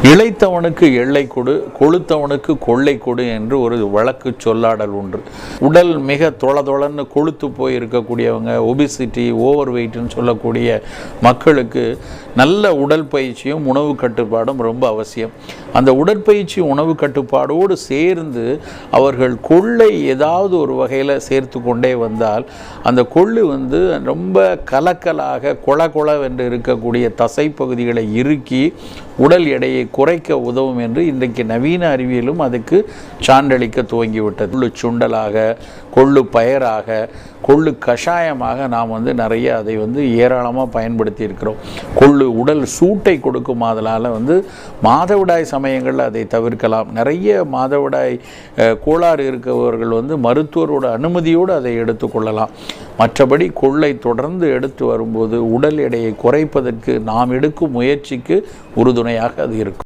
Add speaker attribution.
Speaker 1: இளைத்தவனுக்கு எல்லை கொடு, கொழுத்தவனுக்கு கொள்ளை கொடு என்று ஒரு வழக்கு சொல்லாடல் ஒன்று. உடல் மிக தொளதொளன்னு கொழுத்து போய் இருக்கக்கூடியவங்க, ஒபிசிட்டி, ஓவர் வெயிட்னு சொல்லக்கூடிய மக்களுக்கு நல்ல உடல் பயிற்சியும் உணவு கட்டுப்பாடும் ரொம்ப அவசியம். அந்த உடற்பயிற்சி உணவு கட்டுப்பாடோடு சேர்ந்து அவர்கள் கொள்ளை ஏதாவது ஒரு வகையில் சேர்த்து கொண்டே வந்தால் அந்த கொள்ளு ரொம்ப கலக்கலாக கொளவென்று இருக்கக்கூடிய தசை பகுதிகளை இறுக்கி உடல் எடையை குறைக்க உதவும் என்று இன்றைக்கு நவீன அறிவியலும் அதுக்கு சான்றளிக்க துவங்கிவிட்டது. கொள்ளு சுண்டலாக, கொள்ளு பயராக, கொள்ளு கஷாயமாக நாம் நிறைய அதை ஏராளமாக பயன்படுத்தி இருக்கிறோம். கொள்ளு உடல் சூட்டை கொடுக்கும். அதனால் மாதவிடாய் சமயங்களில் அதை தவிர்க்கலாம். நிறைய மாதவிடாய் கோளாறு இருக்கவர்கள் மருத்துவரோட அனுமதியோடு அதை எடுத்துக்கொள்ளலாம். மற்றபடி கொள்ளை தொடர்ந்து எடுத்து வரும்போது உடல் எடையை குறைப்பதற்கு நாம் எடுக்கும் முயற்சிக்கு உறுதுணையாக அது இருக்கும்.